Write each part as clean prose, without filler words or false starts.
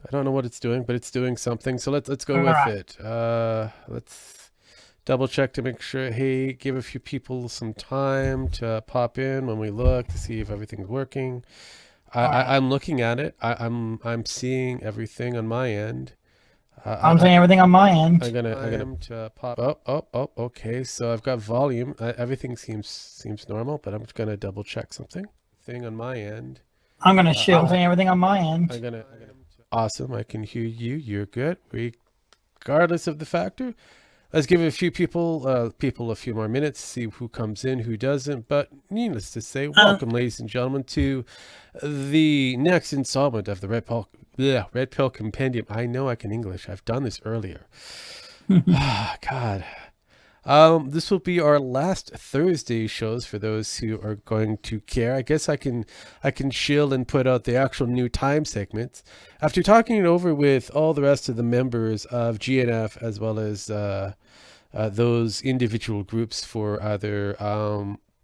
I don't know what it's doing, but it's doing something. So let's go All with right. it. Let's double check to make sure. Hey, give a few people some time to pop in when we look to see if everything's working. All right. I'm looking at it. I'm seeing everything on my end. I'm I seeing everything on my end. I'm gonna to pop. Oh. Okay. So I've got volume. Everything seems normal, but I'm just gonna double check something. Thing on my end. I'm gonna shoot. I'm Oh, seeing everything on my I'm end. gonna. Awesome. I can hear you. You're good. Regardless of the factor, let's give a few people a few more minutes, see who comes in, who doesn't. But needless to say, Uh, welcome, ladies and gentlemen, to the next installment of the Red Pill Compendium. I know I can English. I've done this earlier. Ah, God. This will be our last Thursday shows for those who are going to care. I guess I can chill and put out the actual new time segments. After talking it over with all the rest of the members of GNF as well as those individual groups for either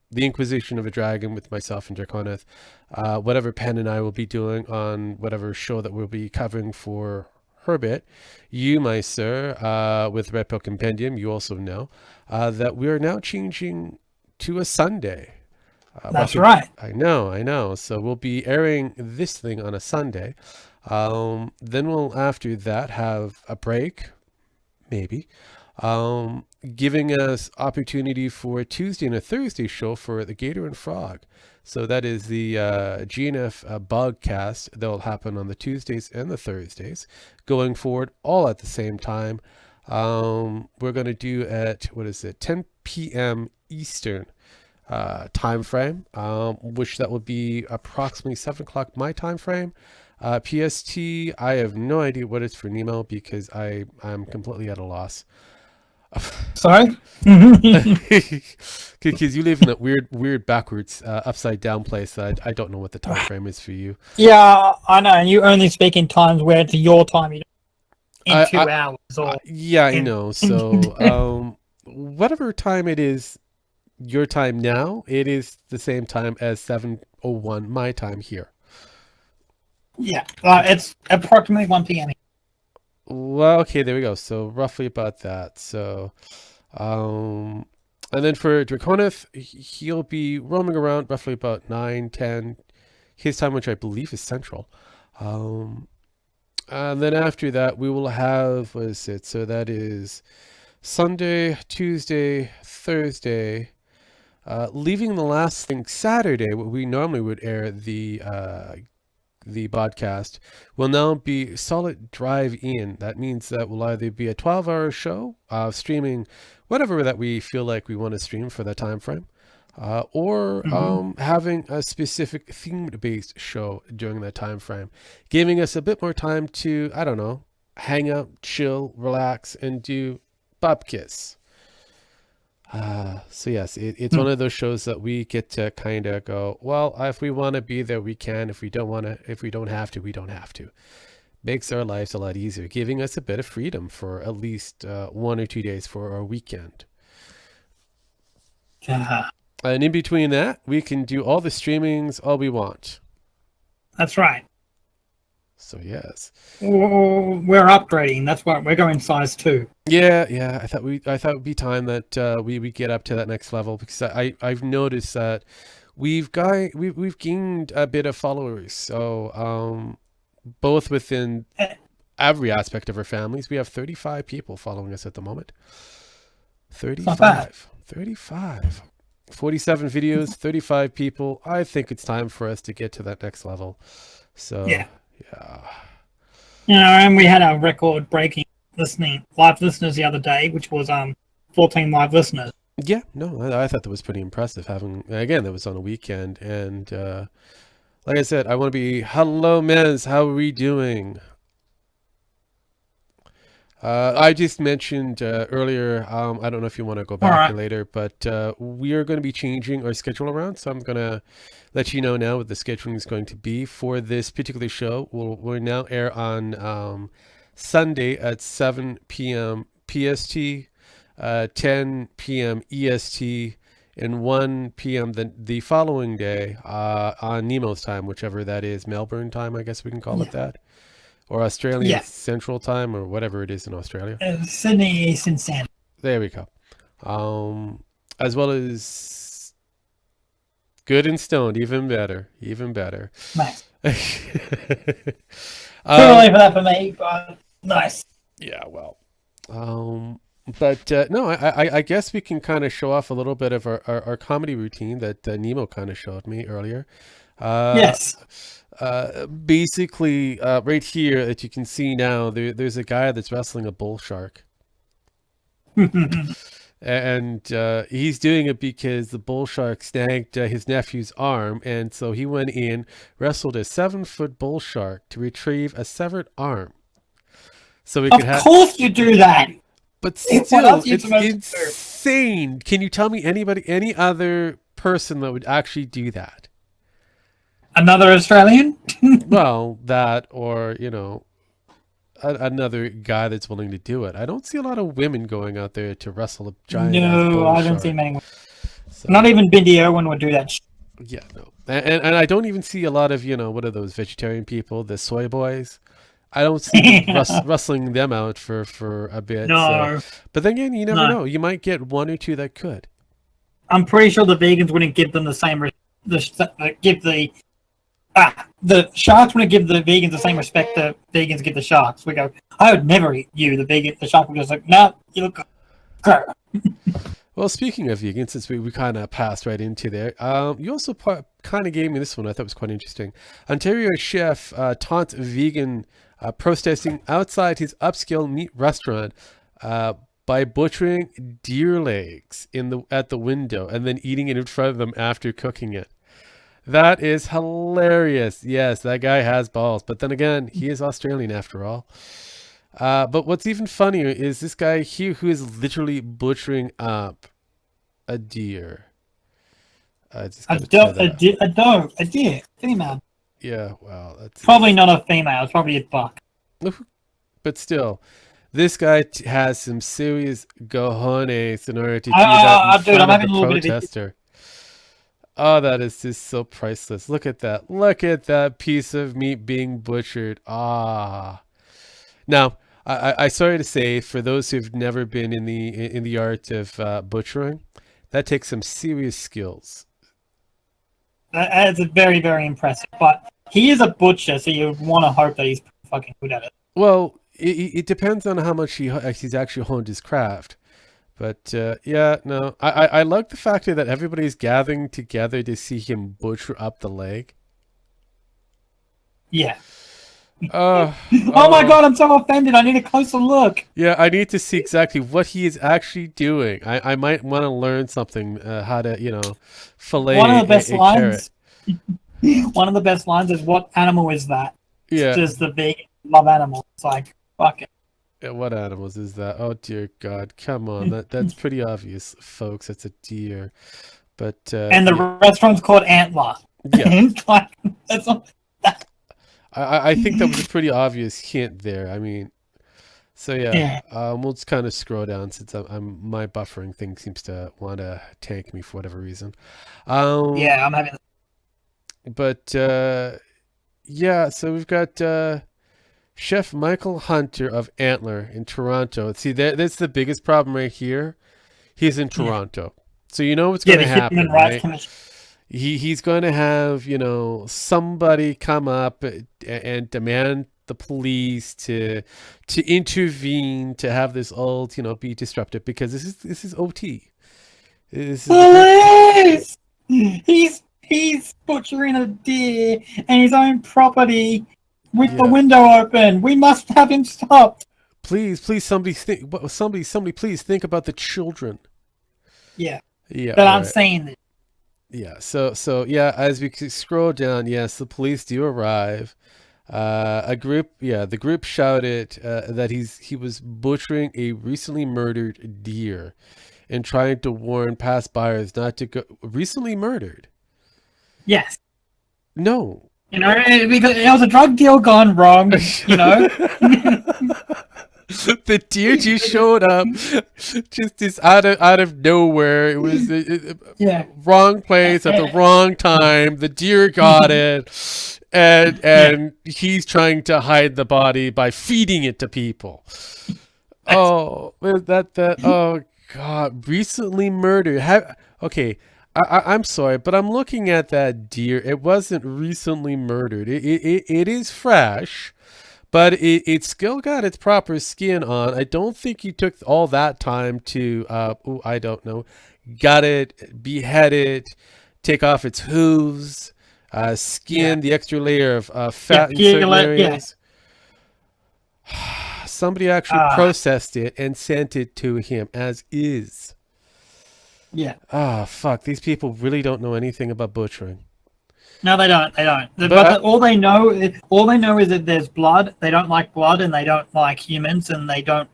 the Inquisition of a Dragon with myself and Draconeth, whatever Penn and I will be doing on whatever show that we'll be covering for Herbit. You, my sir, with Red Pill Compendium, you also know that we are now changing to a Sunday. that's right. I know. So we'll be airing this thing on a Sunday. Then we'll, after that, have a break, maybe, giving us opportunity for a Tuesday and a Thursday show for the Gator and Frog. So that is the GNF Bugcast that will happen on the Tuesdays and the Thursdays, going forward, all at the same time. We're going to do at, what is it, 10 p.m. Eastern time frame, which that would be approximately 7 o'clock my time frame. PST, I have no idea what it's for Nemo because I'm completely at a loss. Sorry. Because you live in that weird backwards, upside down place that I don't know what the time frame is for you. Yeah, I know. And you only speak in times where it's your time. You don't in I, I, 2 hours or yeah, I in. know. So, whatever time it is, your time now, it is the same time as 7:01 my time here. Yeah, it's approximately 1 p.m. Well, okay, there we go. So roughly about that. So, um, and then for Draconith, he'll be roaming around roughly about 9, 10 his time, which I believe is central. Um, and then after that, we will have, what is it? So that is Sunday, Tuesday, Thursday, leaving the last thing Saturday, what we normally would air the podcast will now be solid drive in. That means that will either be a 12-hour show streaming whatever that we feel like we want to stream for that time frame, or Hmm. having a specific themed based show during that time frame, giving us a bit more time to, I don't know, hang out, chill, relax, and do Bubkiss. So yes, it's one of those shows that we get to kind of go, well, if we want to be there, we can. If we don't want to, if we don't have to, we don't have to. Makes our lives a lot easier, giving us a bit of freedom for at least 1 or 2 days for our weekend. Yeah, And in between that, we can do all the streamings all we want. that's right. So yes, We're upgrading. That's why we're going size 2. yeah. I thought it would be time that we get up to that next level because I've noticed that we've gained a bit of followers. So both within It's every aspect of our families, we have 35 people following us at the moment. not bad. 35. 47 videos, 35 people. I think it's time for us to get to that next level. So Yeah. yeah. And we had a record-breaking live listeners the other day, which was 14 live listeners. Yeah, no, I thought that was pretty impressive. Having again, that was on a weekend, and like I said, I want to be hello, Mez. How are we doing? I just mentioned earlier. I don't know if you want to go All back right. later, but we are going to be changing our schedule around. So I'm going to let you know now what the scheduling is going to be for this particular show. We'll now air on Sunday at 7 p.m. PST, 10 p.m. EST, and 1 p.m. the following day on Nemo's time, whichever that is, Melbourne time, I guess we can call it Yeah. that. or Australian Yeah. Central Time, or whatever it is in Australia. Sydney Eastern Standard. There we go. Um, as well as good and stoned, even better, even better. Nice. Too um, early for that for me, but nice. yeah, well, um, but no, I guess we can kind of show off a little bit of our comedy routine that Nemo kind of showed me earlier. Uh, Yes. Basically, right here that you can see now, there's a guy that's wrestling a bull shark. And he's doing it because the bull shark snagged his nephew's arm, and so he went in, wrestled a 7-foot bull shark to retrieve a severed arm, so we could Of have. course you do that. But What still, else are you it's supposed to do? insane. Can you tell me any other person that would actually do that? Another Australian? Well, that, or another guy that's willing to do it. I don't see a lot of women going out there to wrestle a giant ass No, bull I don't see shark. many. So, Not even Bindi Owen would do that. yeah, no, and I don't even see a lot of what are those vegetarian people, the soy boys. I don't see them wrestling them out for a bit. So, No, but then again, you never no. know. You might get one or two that could. I'm pretty sure the vegans wouldn't give them the same. The sharks wouldn't give the vegans the same respect the vegans give the sharks. We go, I would never eat you. The vegan, the shark would just like, no, you look good. Well, speaking of vegan, since we kind of passed right into there, you also kind of gave me this one. I thought was quite interesting. Ontario chef taunts vegan protesting outside his upscale meat restaurant by butchering deer legs at the window and then eating it in front of them after cooking it. That is hilarious. Yes, that guy has balls. But then again, he is Australian after all. But what's even funnier is this guy here who is literally butchering up a deer. I just gotta try that out. A deer, female. Yeah, wow, that's Probably not a female. It's probably a buck. but still, this guy has some serious cojones in order to do that in Dude, front I'm of having the a little bit of protester. Oh, that is just so priceless. Look at that. Look at that piece of meat being butchered. Ah. Now, I sorry to say, for those who've never been in the art of butchering, that takes some serious skills. It's very, very impressive. But he is a butcher, so you want to hope that he's fucking good at it. Well, it depends on how much he's actually honed his craft. But yeah, no, I like the fact that everybody's gathering together to see him butcher up the leg. Yeah. Uh, Oh my god, I'm so offended. I need a closer look. Yeah, I need to see exactly what he is actually doing. I might want to learn something, how to, fillet One of the best a lines. carrot. One of the best lines is, "What animal is that?" Yeah. It's just the big love animal. It's like, fuck it. What animals is that? Oh dear God, come on. That's pretty obvious, folks. It's a deer. But And the yeah, restaurant's called Antler. yeah. Like, that's not, I think that was a pretty obvious hint there. I mean, so yeah, yeah. we'll just kind of scroll down since my buffering thing seems to want to tank me for whatever reason. Yeah, I'm having. But yeah, so we've got Chef Michael Hunter of Antler in Toronto. See, that's the biggest problem right here. He's in Toronto, so you know what's going to the happen, Human Rights right? Commission. He's going to have somebody come up and demand the police to intervene to have this all be disrupted, because this is OT. This is Police! He's butchering a deer in his own property with the Yeah. window open. We must have him stopped. Please, somebody think. Somebody, please think about the children. Yeah, Yeah, but I'm right. saying that. Yeah. So yeah, as we scroll down, yes, the police do arrive. The group shouted that he was butchering a recently murdered deer and trying to warn past buyers not to go. Recently murdered? Yes. No. Because it was a drug deal gone wrong, The deer just showed up, just out of nowhere. It was Yeah. wrong place at the wrong time. The deer got it, Yeah. and he's trying to hide the body by feeding it to people. Oh, oh God, recently murdered. Okay, I'm sorry, but I'm looking at that deer. It wasn't recently murdered. It is fresh, but it still got its proper skin on. I don't think you took all that time to, I don't know, gut it, behead it, take off its hooves, Yeah. skin, the extra layer of Yeah. fat in certain Peel it. Yeah. areas. Somebody actually Ah. processed it and sent it to him as is. Yeah. Ah, fuck. These people really don't know anything about butchering. No, they don't. They don't. But All they know is that there's blood. They don't like blood, and they don't like humans, and they don't.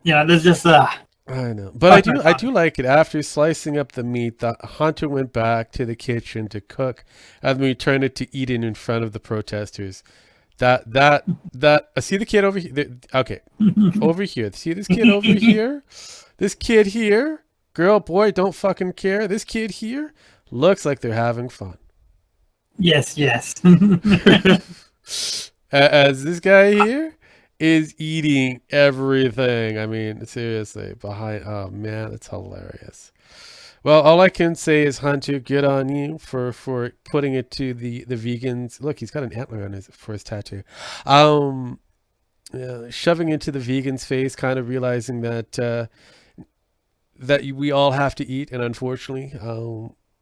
There's just I know. But I do like it. After slicing up the meat, the hunter went back to the kitchen to cook and then returned it to eat it in front of the protesters. I see the kid over here. Okay. Over here. See this kid over here? This kid here? Girl, boy, don't fucking care. This kid here looks like they're having fun. Yes. As this guy here is eating everything. I mean, seriously, oh man, that's hilarious. Well, all I can say is, Hunter, good on you for putting it to the vegans. Look, he's got an antler on for his tattoo. Shoving into the vegans' face, kind of realizing that we all have to eat, and unfortunately,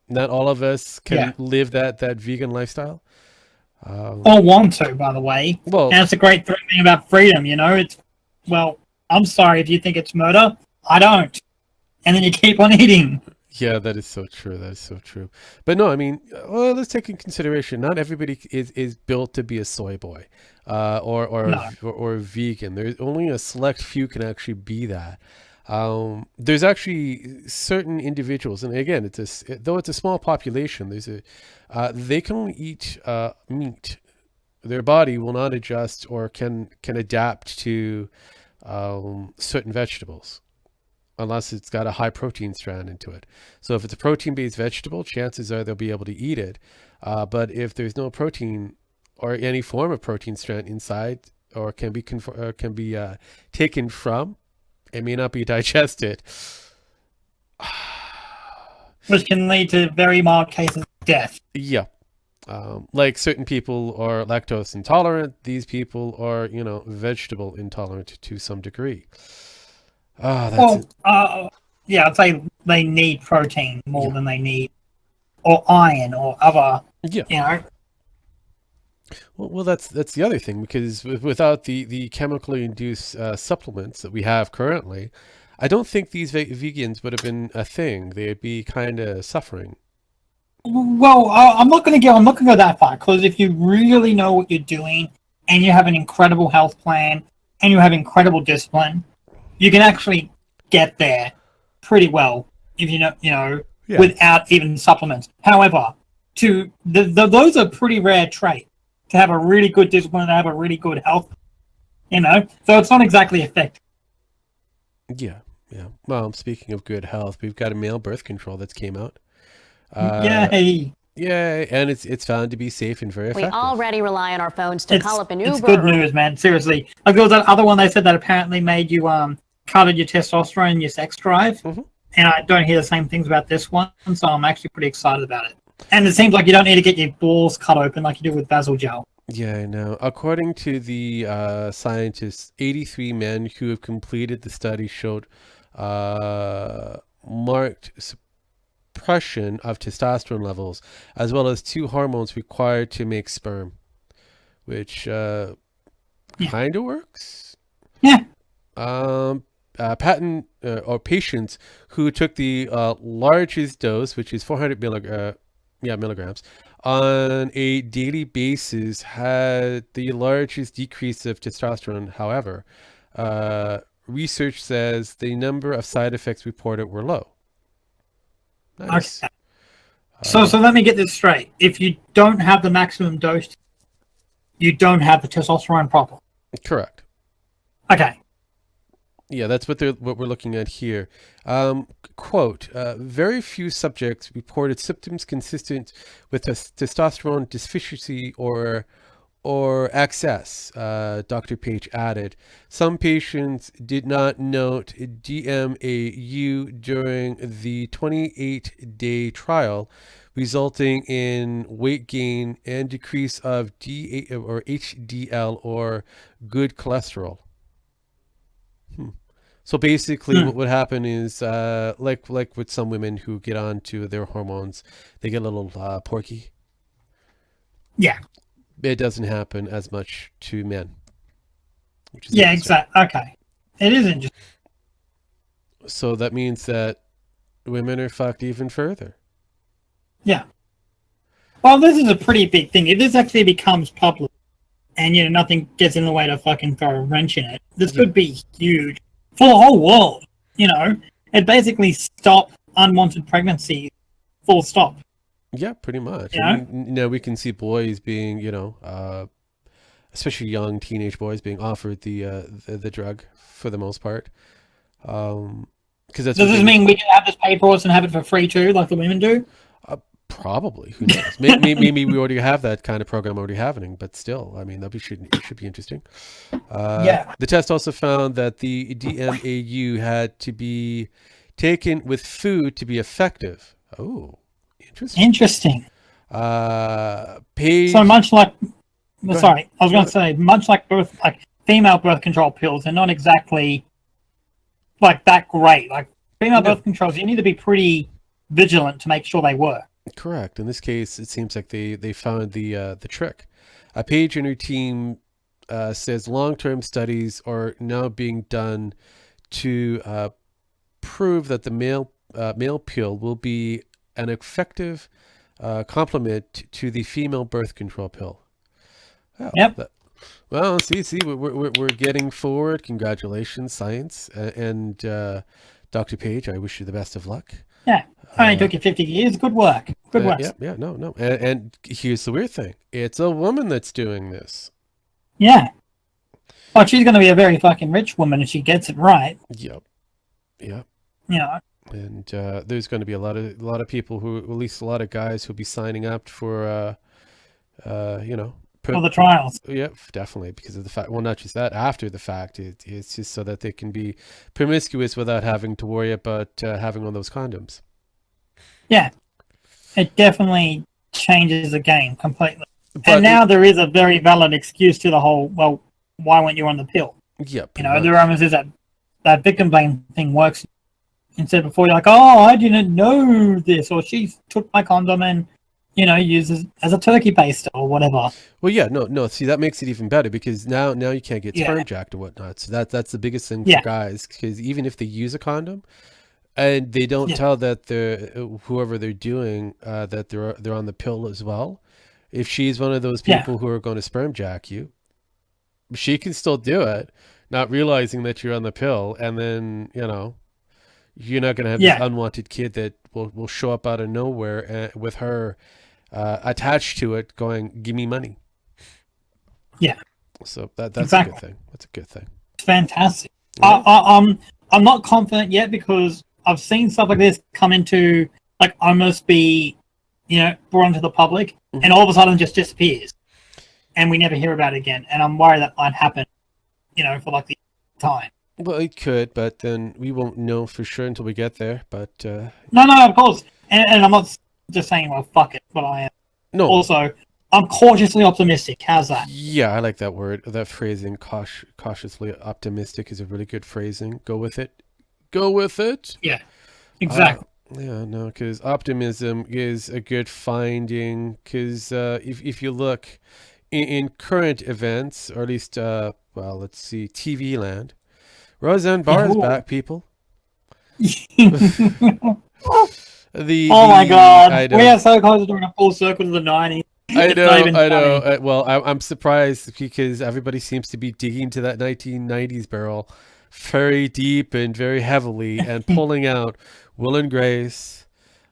not all of us can live that vegan lifestyle. Or want to, by the way. Well, and it's a great thing about freedom. I'm sorry if you think it's murder. I don't. And then you keep on eating. Yeah, that is so true. That is so true. But no, I mean, let's take in consideration. Not everybody is built to be a soy boy, or vegan. There's only a select few can actually be that. There's actually certain individuals, and again, though it's a small population. They can only eat meat. Their body will not adjust or can adapt to certain vegetables, unless it's got a high protein strand into it. So if it's a protein-based vegetable, chances are they'll be able to eat it. But if there's no protein or any form of protein strand inside, or can be taken from, it may not be digested. Which can lead to very mild cases of death. Yeah. Like certain people are lactose intolerant. These people are, vegetable intolerant to some degree. I'd say they need protein more than they need, or iron, or other. Yeah. Well, that's the other thing, because without the chemically induced supplements that we have currently, I don't think these vegans would have been a thing. They'd be kind of suffering. Well, I'm not going to go that far, because if you really know what you're doing, and you have an incredible health plan, and you have incredible discipline, you can actually get there pretty well if without even supplements. However, those are pretty rare traits, to have a really good discipline and have a really good health. So it's not exactly effective. Yeah. Well, speaking of good health, we've got a male birth control that's came out. Yay! Yay! And it's found to be safe and very effective. We already rely on our phones to call up an Uber. It's good news, man. Seriously. Like, there was that other one they said that apparently made you cutted your testosterone and your sex drive. Mm-hmm. And I don't hear the same things about this one, so I'm actually pretty excited about it. And it seems like you don't need to get your balls cut open like you do with Vaso gel. Yeah, I know. According to the scientists, 83 men who have completed the study showed marked suppression of testosterone levels, as well as 2 hormones required to make sperm, which kind of works. Yeah. Patients who took the largest dose, which is 400 milligrams, on a daily basis, had the largest decrease of testosterone. However, research says the number of side effects reported were low. Nice. Okay. So let me get this straight. If you don't have the maximum dose, you don't have the testosterone problem. Correct. Okay. Yeah, that's what we're looking at here. Quote: Very few subjects reported symptoms consistent with testosterone deficiency or excess. Dr. Page added, some patients did not note DMAU during the 28-day trial, resulting in weight gain and decrease of DA or HDL or good cholesterol. So basically, what would happen is, like with some women who get onto their hormones, they get a little porky. Yeah. It doesn't happen as much to men, which is Yeah, exactly. Okay. It is interesting. So that means that women are fucked even further. Yeah. Well, this is a pretty big thing. If this actually becomes public and, nothing gets in the way to fucking throw a wrench in it, this could be huge for the whole world. It basically stopped unwanted pregnancy, full stop. Yeah, pretty much. Yeah. Now we can see boys being, especially young teenage boys being offered the drug for the most part. Because that's Does this mean we can have this paid for us and have it for free too, like the women do? Probably. Who knows? Maybe we already have that kind of program already happening, but still, I mean, should be interesting. Yeah. The test also found that the DMAU had to be taken with food to be effective. Oh, interesting. Page. So much like, sorry, I was going to say, much like female birth control pills, they're not exactly like that great. Like female birth controls, you need to be pretty vigilant to make sure they work. Correct. In this case, it seems like they found the trick. Paige and her team says long-term studies are now being done to prove that the male pill will be an effective complement to the female birth control pill. Well, yep. Well, see, we're getting forward. Congratulations, science, and Dr. Page. I wish you the best of luck. Yeah, only took you 50 years. Good work. Good work. Yeah, no. And here's the weird thing: it's a woman that's doing this. Yeah. Oh, she's going to be a very fucking rich woman if she gets it right. Yep. And there's going to be a lot of people who, at least a lot of guys, who'll be signing up for, for the trials. Yeah, definitely, because of the fact. Well, not just that. After the fact, it's just so that they can be promiscuous without having to worry about having on those condoms. Yeah, it definitely changes the game completely. And now there is a very valid excuse to the whole. Well, why weren't you on the pill? Yep. The rumors is that victim blame thing works. Instead, before you're like, oh, I didn't know this, or she took my condom and uses as a turkey baster or whatever. Well, yeah, no. See, that makes it even better because now you can't get sperm jacked or whatnot. So that's the biggest thing for guys, because even if they use a condom and they don't tell that whoever they're doing that they're on the pill as well, if she's one of those people who are going to sperm jack you, she can still do it, not realizing that you're on the pill, and then you're not going to have this unwanted kid that will show up out of nowhere with her attached to it going, give me money. Yeah. So that's a good thing. That's a good thing. It's fantastic. Yeah. I'm not confident yet because I've seen stuff like this come into almost be, brought into the public and all of a sudden just disappears and we never hear about it again. And I'm worried that might happen, for the time. Well, it could, but then we won't know for sure until we get there. But no, of course, and I'm not just saying, well, fuck it, but I am. No. Also, I'm cautiously optimistic. How's that? Yeah, I like that word, that phrasing. Cautiously optimistic is a really good phrasing. Go with it. Go with it. Yeah, exactly. Because optimism is a good finding. Because if you look in current events, or at least, let's see, TV land. Roseanne Barr is back, people. Oh my god, we are so close to doing a full circle to the 90s. I know. Well, I'm surprised because everybody seems to be digging to that 1990s barrel very deep and very heavily and pulling out Will and Grace.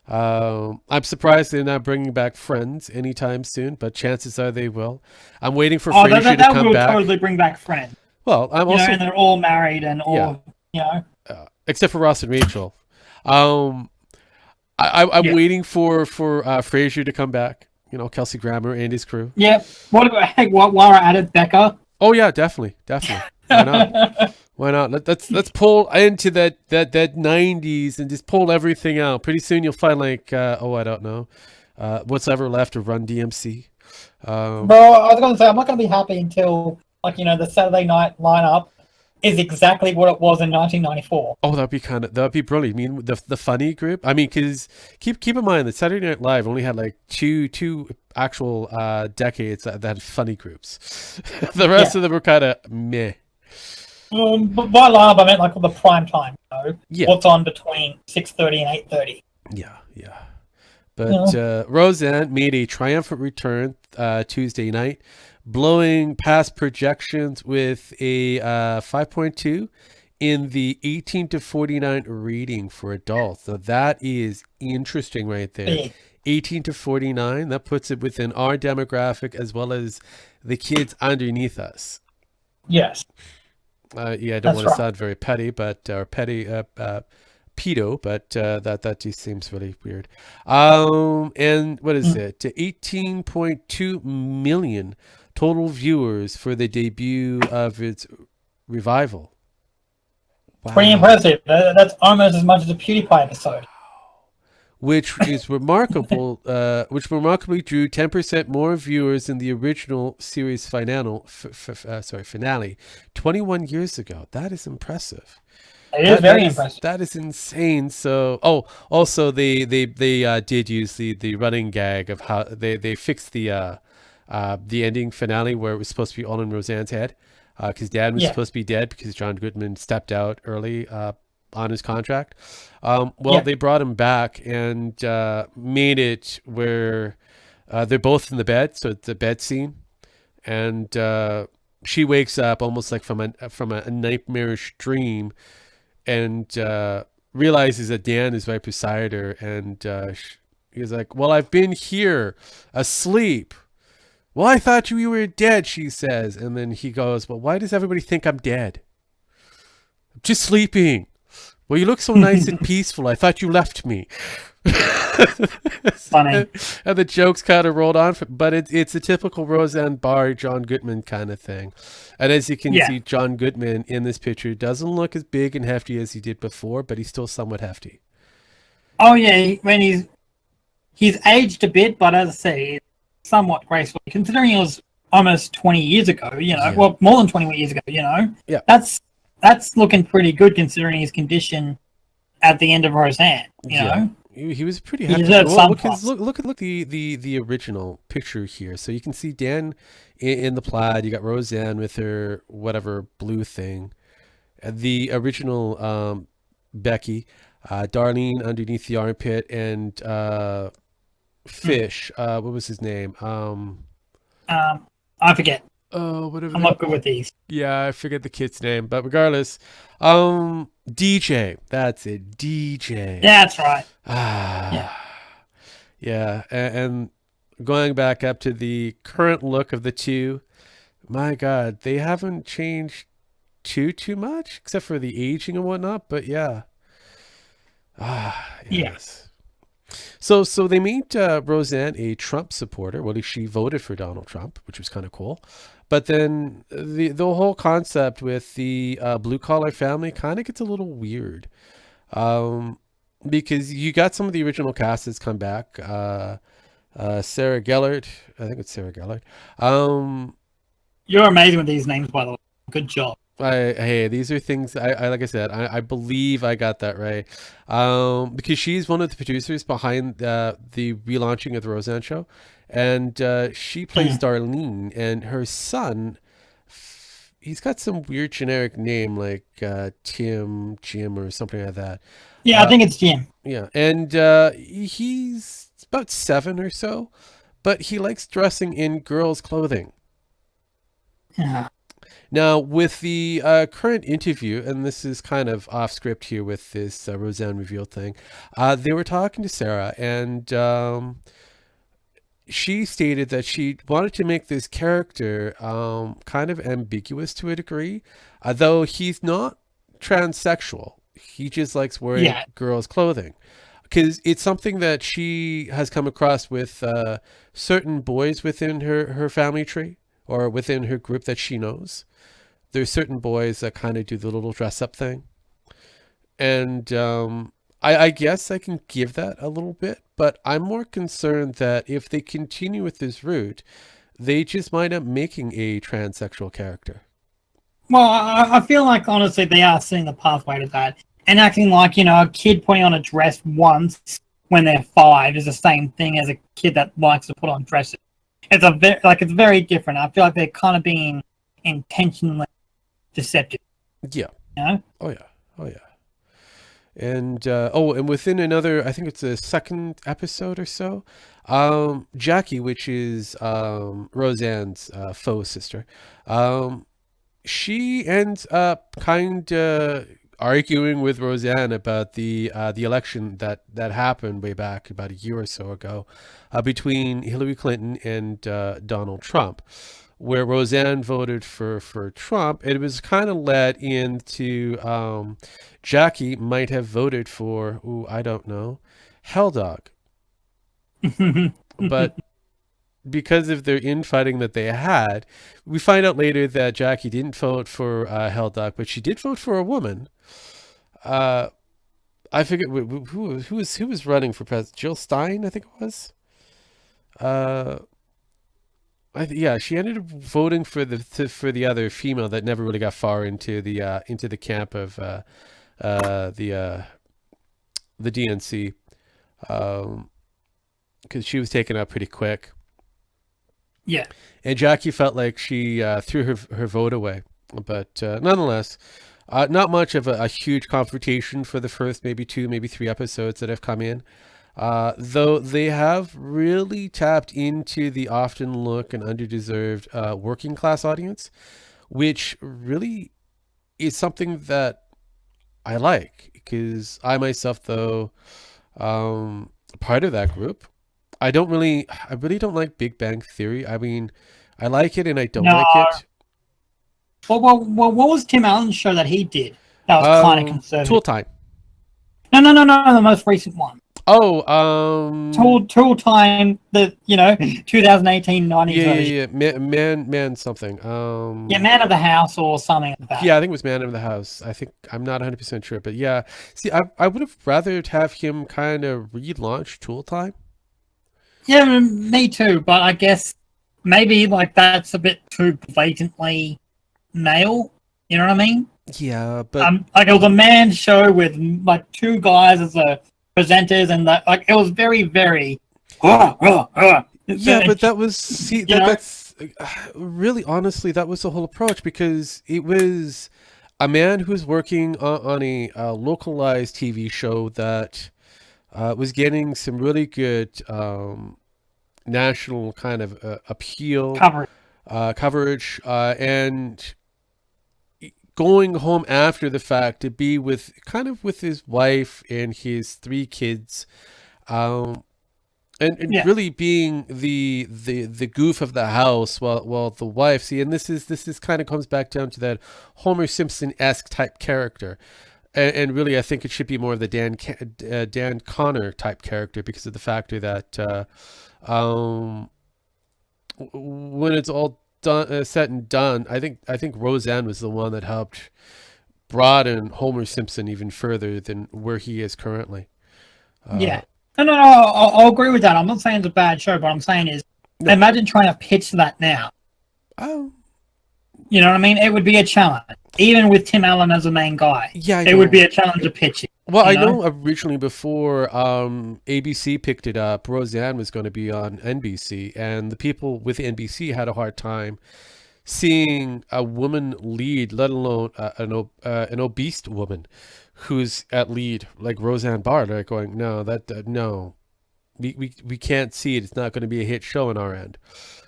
I'm surprised they're not bringing back Friends anytime soon, but chances are they will. I'm waiting for Frasier to come back. Totally bring back Friends. Well, I'm also, and they're all married and all You know. Except for Ross and Rachel. Um, I'm Yeah. waiting for Frasier to come back. You know, Kelsey Grammer and his crew. Yeah. What about while we're at it, Becca? Oh yeah, definitely. Why not? Why not? Let's pull into that 90s and just pull everything out. Pretty soon you'll find like I don't know, what's ever left of Run DMC. Bro, I was gonna say I'm not gonna be happy until the Saturday night lineup is exactly what it was in 1994. Oh, that'd be brilliant. I mean, the funny group. I mean, because keep in mind that Saturday Night Live only had like two actual decades that had funny groups. The rest of them were kind of meh. But by lineup I meant like the prime time. Yeah. What's on between 6:30 and 8:30. Yeah. But Roseanne made a triumphant return Tuesday night, blowing past projections with a 5.2 in the 18 to 49 rating for adults. So that is interesting right there. Yeah. 18 to 49, that puts it within our demographic as well as the kids underneath us. Yes. I don't want to sound very petty, but pedo, but that just seems really weird. And what is it? 18.2 million total viewers for the debut of its revival. Wow. Pretty impressive. That's almost as much as a PewDiePie episode. Which is remarkable. Which remarkably drew 10% more viewers than the original series finale 21 years ago. That is impressive. It is very impressive. That is insane. So, also they did use the running gag of how they fixed the ending finale where it was supposed to be all in Roseanne's head, because Dad was supposed to be dead because John Goodman stepped out early on his contract. They brought him back and made it where they're both in the bed, so it's a bed scene, and she wakes up almost like from a nightmarish dream, and realizes that Dan is right beside her, and he's like, "Well, I've been here asleep." "Well, I thought you were dead," she says, and then he goes, "Well, why does everybody think I'm dead?" "I'm just sleeping." "Well, you look so nice and peaceful. I thought you left me." Funny. And the jokes kind of rolled on, but it's a typical Roseanne Barr, John Goodman kind of thing. And as you can see, John Goodman in this picture doesn't look as big and hefty as he did before, but he's still somewhat hefty. Oh yeah, when he's aged a bit, but as I say, somewhat graceful, considering it was almost 20 years ago. Well, more than 20 years ago. Yeah. That's looking pretty good considering his condition at the end of Roseanne. You know. He was pretty happy. Look at the original picture here. So you can see Dan in the plaid. You got Roseanne with her whatever blue thing. The original Becky, Darlene underneath the armpit, and Fish. What was his name? I forget. Whatever. I'm not good with these. Yeah, I forget the kid's name, but regardless, DJ. That's it, DJ. Yeah, that's right. Yeah, and going back up to the current look of the two, my God, they haven't changed too much except for the aging and whatnot. But yeah. Yes. So they made Roseanne a Trump supporter. Well, she voted for Donald Trump, which was kind of cool. But then the whole concept with the blue collar family kind of gets a little weird, because you got some of the original cast that's come back. Sarah Gellert, I think it's Sarah Gellert. You're amazing with these names, by the way. Good job. Hey, these are things I like I said, I believe I got that right. Because she's one of the producers behind the relaunching of the Roseanne show, and she plays Darlene, and her son, he's got some weird generic name like Jim or something like that. Yeah, I think it's Jim. Yeah, and he's about 7 or so, but he likes dressing in girls' clothing. Yeah. Now, with the current interview, and this is kind of off script here with this Roseanne revealed thing, they were talking to Sarah, and she stated that she wanted to make this character kind of ambiguous to a degree, though he's not transsexual. He just likes wearing Yeah. girls' clothing because it's something that she has come across with certain boys within her family tree or within her group that she knows. There's certain boys that kind of do the little dress up thing, and I guess I can give that a little bit, but I'm more concerned that if they continue with this route, they just wind up making a transsexual character. Well, I feel like honestly they are seeing the pathway to that and acting like a kid putting on a dress once when they're 5 is the same thing as a kid that likes to put on dresses. It's very different. I feel like they're kind of being intentionally deceptive. Yeah. You know? Oh yeah. Oh yeah. And and within another, I think it's a second episode or so, Jackie, which is Roseanne's faux sister, she ends up kind of arguing with Roseanne about the election that happened way back about a year or so ago, between Hillary Clinton and Donald Trump, where Roseanne voted for Trump. It was kind of led into Jackie might have voted for, I don't know, Hell Dog. But because of their infighting that they had, we find out later that Jackie didn't vote for Hell Dog, but she did vote for a woman. I forget who was running for president. Jill Stein, I think it was. Yeah, she ended up voting for the other female that never really got far into the camp of the DNC, because she was taken out pretty quick. Yeah. And Jackie felt like she threw her vote away, but nonetheless, not much of a huge confrontation for the first maybe 2, maybe 3 episodes that have come in. Though they have really tapped into the often look and underdeserved working class audience, which really is something that I like, because I myself, though, part of that group, I really don't like Big Bang Theory. I mean, I like it and I don't like it. Well, what was Tim Allen's show that he did that was kind of conservative? Tool Time. No, the most recent one. Oh, Tool Time, 2018, 90s yeah, version. man, something. Yeah, Man of the House or something like that. Yeah, I think it was Man of the House. I'm not 100% sure, but yeah. See, I would have rather have him kind of relaunch Tool Time. Yeah, me too. But I guess maybe like that's a bit too blatantly male. You know what I mean? Yeah, but like it was a man's show with like 2 guys as the presenters, and it was very, very. Yeah, but that was that's really honestly that was the whole approach, because it was a man who was working on a localized TV show that was getting some really good national kind of appeal coverage, and going home after the fact to be with his wife and his 3 kids, and really being the goof of the house, while the wife, and this is kind of comes back down to that Homer Simpson-esque type character, and really I think it should be more of the Dan Connor type character, because of the factor that when it's all done, said and done, I think Roseanne was the one that helped broaden Homer Simpson even further than where he is currently. Yeah. No, I'll agree with that. I'm not saying it's a bad show, but I'm saying is, imagine trying to pitch that now. Oh. You know what I mean? It would be a challenge. Even with Tim Allen as the main guy. Yeah, it would be a challenge to pitch it. Well, I know originally before ABC picked it up, Roseanne was going to be on NBC, and the people with NBC had a hard time seeing a woman lead, let alone an obese woman who's at lead, like Roseanne Barr. They're going, no, no, we can't see it. It's not going to be a hit show on our end.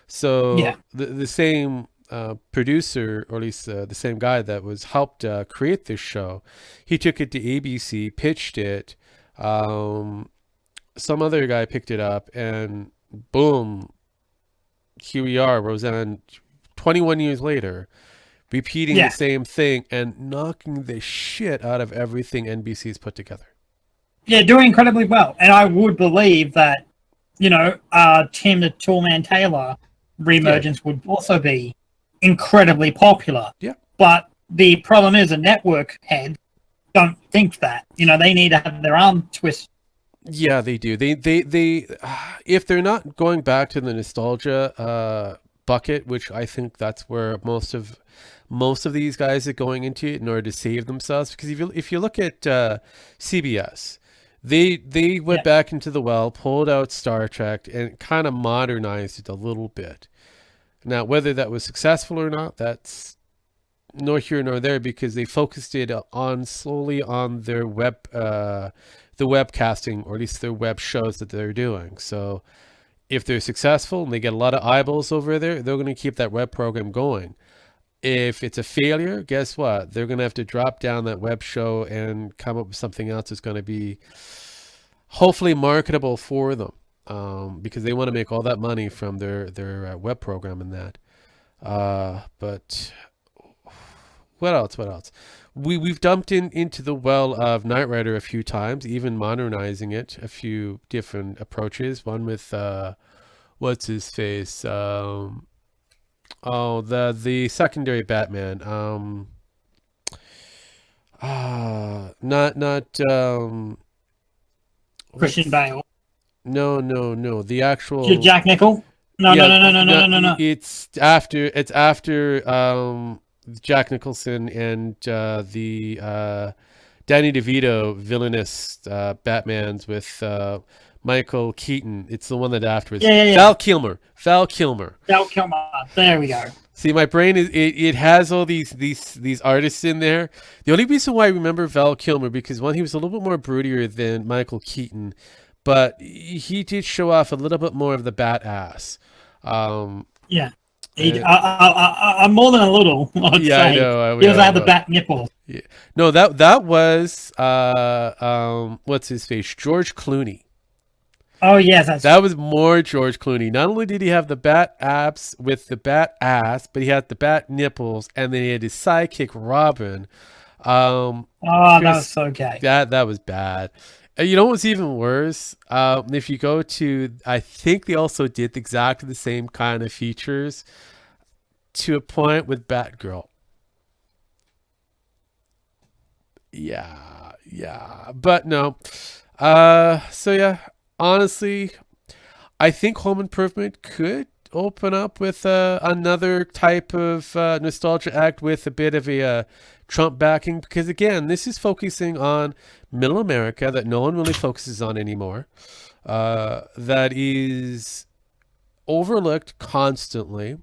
So the same producer, or at least the same guy that was helped create this show, he took it to ABC, pitched it. Some other guy picked it up, and boom, here we are, Roseanne, 21 years later, repeating the Yeah. same thing and knocking the shit out of everything NBC's put together. Yeah, doing incredibly well. And I would believe that, Tim the Toolman Taylor reemergence would also be incredibly popular. Yeah. But the problem is the network heads don't think that. They need to have their arm twist. Yeah, they do. They if they're not going back to the nostalgia bucket, which I think that's where most of these guys are going into in order to save themselves. Because if you look at CBS, they went back into the well, pulled out Star Trek, and kind of modernized it a little bit. Now, whether that was successful or not, that's nor here nor there, because they focused it on solely on their the webcasting, or at least their web shows that they're doing. So if they're successful and they get a lot of eyeballs over there, they're going to keep that web program going. If it's a failure, guess what? They're going to have to drop down that web show and come up with something else that's going to be hopefully marketable for them, because they want to make all that money from their web program and that. But what else? We've dumped into the well of Knight Rider a few times, even modernizing it, a few different approaches. One with what's his face? The secondary Batman. Not Christian Bale. No. The actual Jack Nickel? No. It's after Jack Nicholson and the Danny DeVito villainous Batmans with Michael Keaton. It's the one that afterwards. Yeah. Val Kilmer. Val Kilmer. There we go. See, my brain it has all these artists in there. The only reason why I remember Val Kilmer, because one, he was a little bit more broodier than Michael Keaton, but he did show off a little bit more of the bat ass. Yeah. I'm more than a little. I'd say. I know. He also had the bat nipples. Yeah. No, that was what's his face? George Clooney. Oh yes, that was more George Clooney. Not only did he have the bat abs with the bat ass, but he had the bat nipples, and then he had his sidekick Robin. That was so gay. That was bad. You know what's even worse? If you go to, I think they also did exactly the same kind of features to a point with Batgirl. Yeah. But no. So yeah, honestly, I think Home Improvement could open up with another type of nostalgia act with a bit of a Trump backing, because again, this is focusing on middle America that no one really focuses on anymore, that is overlooked constantly,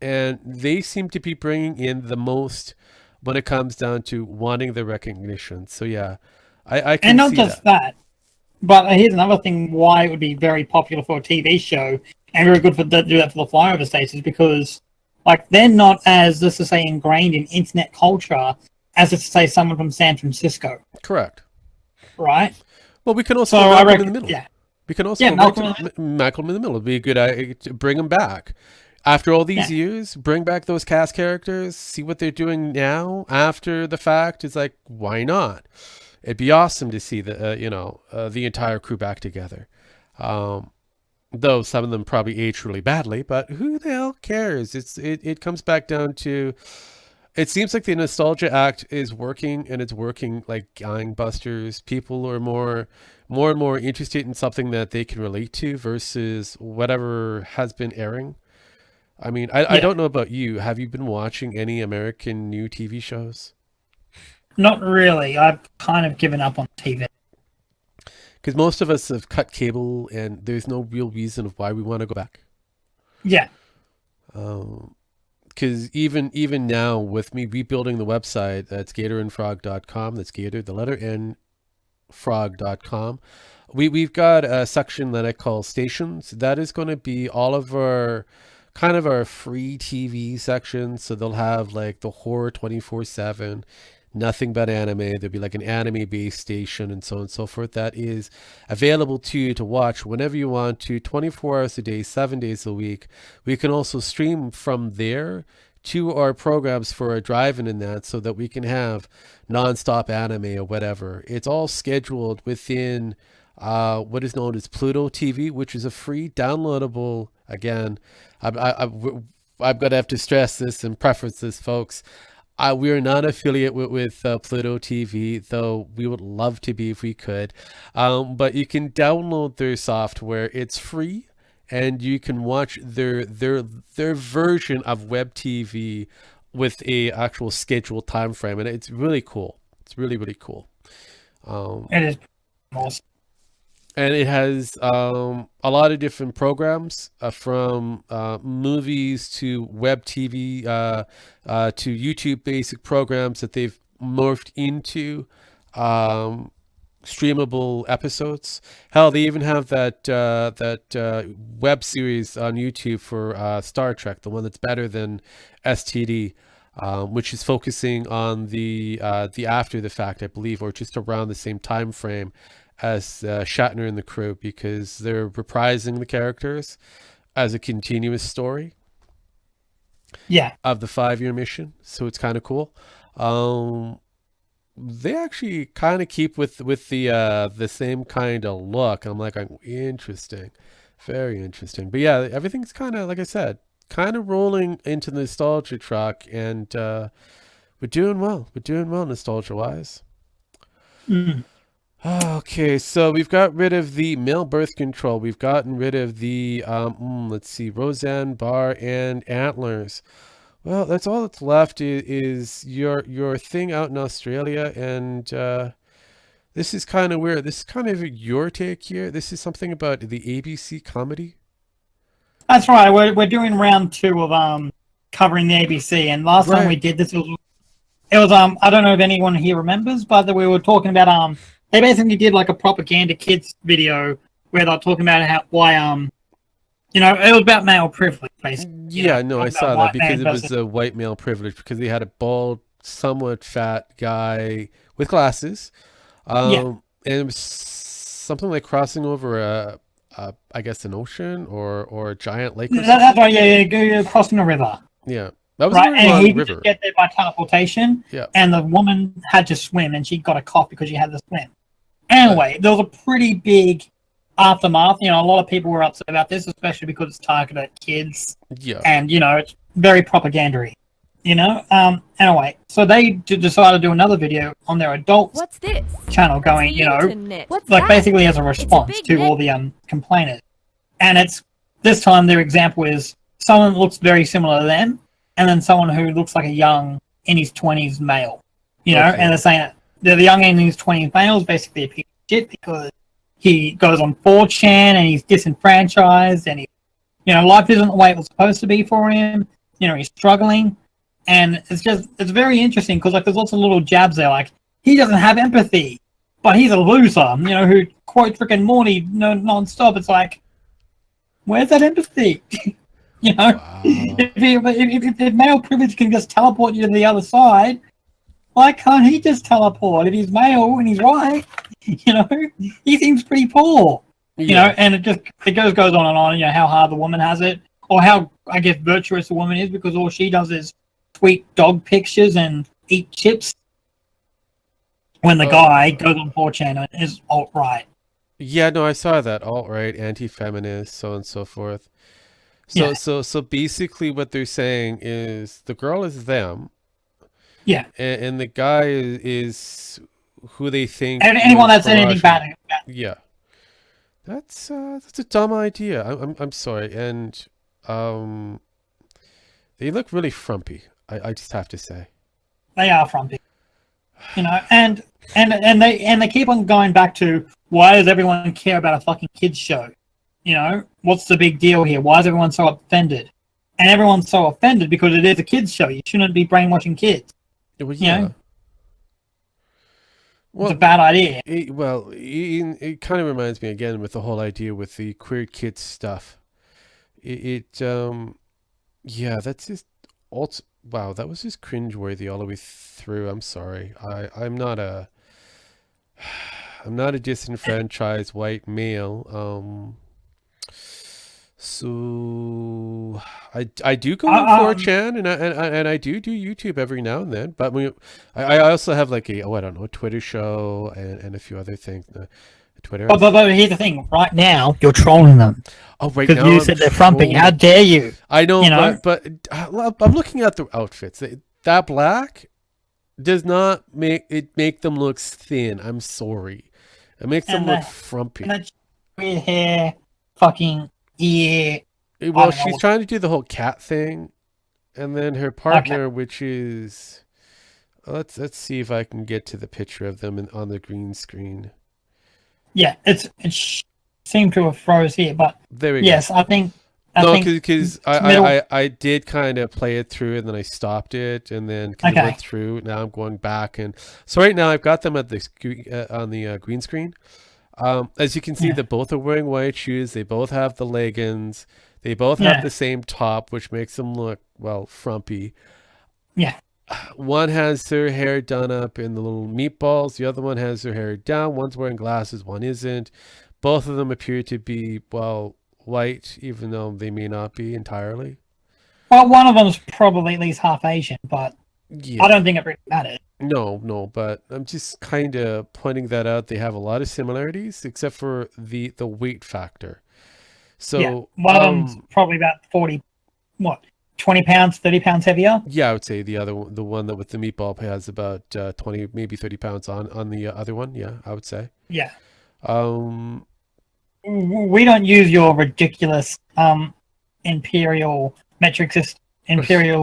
and they seem to be bringing in the most when it comes down to wanting the recognition. So yeah, I can and not see just that, but here's another thing why it would be very popular for a TV show and very good to do that for the flyover states, is because they're not as, let's just say, ingrained in internet culture as, let's say, someone from San Francisco. Correct. Right? Well, we can also go Malcolm in the middle. Yeah. We can also go Malcolm in the middle. It'd be a good idea to bring them back. After all these years, bring back those cast characters, see what they're doing now after the fact. It's like, why not? It'd be awesome to see the entire crew back together. Though some of them probably aged really badly, but who the hell cares? It comes back down to, it seems like the nostalgia act is working, and it's working like gangbusters. People are more and more interested in something that they can relate to versus whatever has been airing. I mean, I don't know about you. Have you been watching any American new TV shows? Not really. I've kind of given up on TV. Because most of us have cut cable, and there's no real reason of why we want to go back. Yeah. Because even now, with me rebuilding the website, that's gatorandfrog.com. That's Gator, the letter N, frog.com. We've got a section that I call Stations. That is going to be all of our kind of our free TV section. So they'll have like the horror 24/7. Nothing but anime. There'll be like an anime-based station and so on and so forth that is available to you to watch whenever you want to, 24 hours a day, 7 days a week. We can also stream from there to our programs for our driving and that, so that we can have nonstop anime or whatever. It's all scheduled within what is known as Pluto TV, which is a free downloadable. Again, I'm going to have to stress this and preference this, folks. We are not affiliate with Pluto TV, though we would love to be if we could. But you can download their software. It's free, and you can watch their version of web TV with a actual scheduled time frame, and it's really cool. It's really, really cool. It is awesome. And it has a lot of different programs, from movies to web TV to YouTube basic programs that they've morphed into streamable episodes. Hell, they even have that web series on YouTube for Star Trek, the one that's better than STD. Which is focusing on the after the fact, I believe, or just around the same time frame as Shatner and the crew, because they're reprising the characters as a continuous story. Yeah. Of the 5-year mission, so it's kind of cool. They actually kind of keep with the same kind of look. I'm like, interesting, very interesting. But yeah, everything's kind of, like I said, kind of rolling into the nostalgia truck, and we're doing well. We're doing well nostalgia wise. Okay, so we've got rid of the male birth control. We've gotten rid of the let's see, Roseanne bar and antlers. Well, that's all that's left is your thing out in Australia, and this is kind of weird. This is kind of your take here. This is something about the ABC comedy. That's right. We're doing round 2 of covering the ABC, and last time we did this, it was I don't know if anyone here remembers, but we were talking about they basically did like a propaganda kids video where they're talking about why it was about male privilege, basically. Yeah, no, I saw that because it was a white male privilege, because they had a bald, somewhat fat guy with glasses, and it was something like crossing over I guess an ocean or a giant lake. That's right. Yeah, crossing a river. Yeah. That was right, a and he river. Get there by teleportation. Yeah. And the woman had to swim, and she got a cough because she had to swim. Anyway, there was a pretty big aftermath. A lot of people were upset about this, especially because it's targeted at kids. Yeah. And it's very propagandary. Anyway, so they decided to do another video on their adult channel, going, basically as a response to all the complainers. And it's this time their example is someone that looks very similar to them, and then someone who looks like a young in his 20s male. And they're saying that the young in his 20s male is basically a piece of shit because he goes on 4chan and he's disenfranchised, and life isn't the way it was supposed to be for him. He's struggling. And it's very interesting because there's lots of little jabs there, like he doesn't have empathy, but he's a loser, who quotes Rick and Morty non-stop. It's like, where's that empathy? Wow. If male privilege can just teleport you to the other side, why can't he just teleport? If he's male and he's white, he seems pretty poor. And it goes on and on. How hard the woman has it, or how, I guess, virtuous the woman is, because all she does is tweet dog pictures and eat chips, when the guy goes on 4chan and is alt-right. Yeah, no, I saw that. Alt-right, anti-feminist, so on and so forth. So basically what they're saying is the girl is them. Yeah. And the guy is who they think. And anyone that said anything bad. Yeah. That's a dumb idea. I'm sorry. And they look really frumpy. I just have to say. They are frumpy. And they keep on going back to, why does everyone care about a fucking kids show? What's the big deal here? Why is everyone so offended? And everyone's so offended because it is a kids show. You shouldn't be brainwashing kids. Well, yeah. It's a bad idea. It kind of reminds me again with the whole idea with the queer kids stuff. That's just wow, that was just cringeworthy all the way through. I'm sorry. I'm not a disenfranchised white male. So I do go on Um, 4chan and I do YouTube every now and then, but I also have like a, oh, I don't know, a Twitter show and a few other things. Twitter. but here's the thing. Right now, you're trolling them Oh, right because now you I'm said they're frumpy. How trolling. dare you? I know, You know, but I'm looking at the outfits. That black does not make them look thin. I'm sorry. It makes them and look and frumpy. that weird hair, fucking ear. I Well, don't she's know. trying to do the whole cat thing, and then her Okay, partner, which is let's see if I can get to the picture of them on the green screen. yeah, it seemed to have froze here, but There we go. yes, I No, think because middle. I did kind of play it through and then I stopped it and then because it went Okay, through. Now I'm going back and so right now I've got them at the on the green screen. As you can see, yeah, they both are wearing white shoes. They both have the leggings. They both have yeah, the same top, which makes them look well frumpy. yeah. One has their hair done up in the little meatballs. The other one has their hair down. One's wearing glasses. One isn't. Both of them appear to be well white, even though they may not be entirely. Well, one of them's probably at least half Asian, but I Yeah. don't think it really matters. No, but I'm just kind of pointing that out. They have a lot of similarities, except for the weight factor. Yeah, So, one of them's probably about 40, what, 20 pounds, 30 pounds heavier. yeah, I would say the one that with the meatball has about 20, maybe 30 pounds on the other one. Yeah, I would say. Yeah, Um, we don't use your ridiculous imperial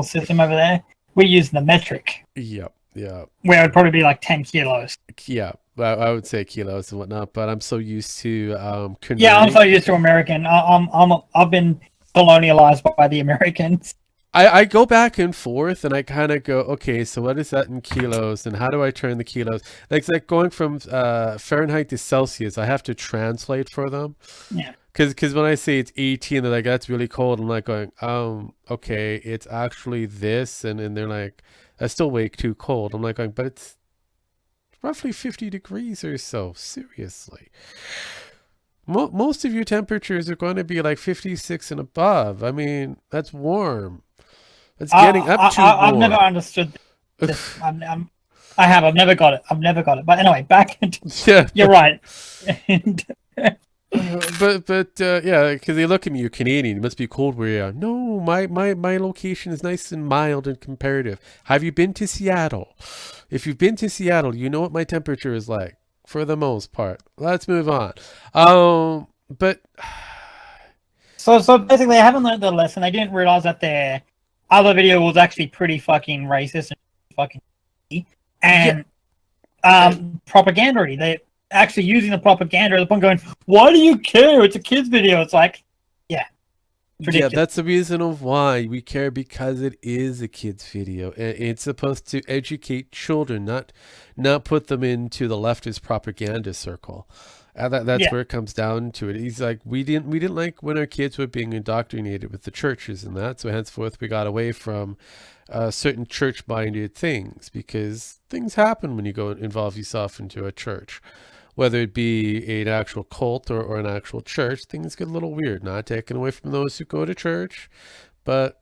system over there. We use the metric, yeah, yeah, where it'd probably be like 10 kilos. yeah. I would say kilos and whatnot, but I'm so used to Yeah, I'm converting. so used to American. I've been colonialized by the Americans. I go back and forth and I kind of go, okay, so what is that in kilos and how do I turn the kilos? Like, it's like going from Fahrenheit to Celsius. I have to translate for them. Yeah. Because when I say it's 18, they're like, that's really cold. I'm like going, okay, it's actually this. And they're like, that's still way too cold. I'm like going, but it's roughly 50 degrees or so. Seriously. Most of your temperatures are going to be like 56 and above. I mean, that's warm. It's getting up to I've never warm. understood this. I've never got it. I've never got it. But anyway, back into, Yeah, you're right. And, but yeah, because they look at me, you're Canadian. It must be cold where you are. No, my location is nice and mild and comparative. Have you been to Seattle? If you've been to Seattle, you know what my temperature is like for the most part. Let's move on. But so basically, I haven't learned the lesson. I didn't realize that their other video was actually pretty fucking racist and fucking and propaganda. They're actually using the propaganda at the point going, "Why do you care? It's a kids' video." It's like, yeah, it's yeah, ridiculous. that's the reason of why we care because it is a kids video. It's supposed to educate children, not put them into the leftist propaganda circle. That's Yeah, where it comes down to it. He's like, we didn't like when our kids were being indoctrinated with the churches and that. So henceforth, we got away from certain church-minded things because things happen when you go involve yourself into a church, whether it be an actual cult or an actual church. Things get a little weird. Not taken away from those who go to church, but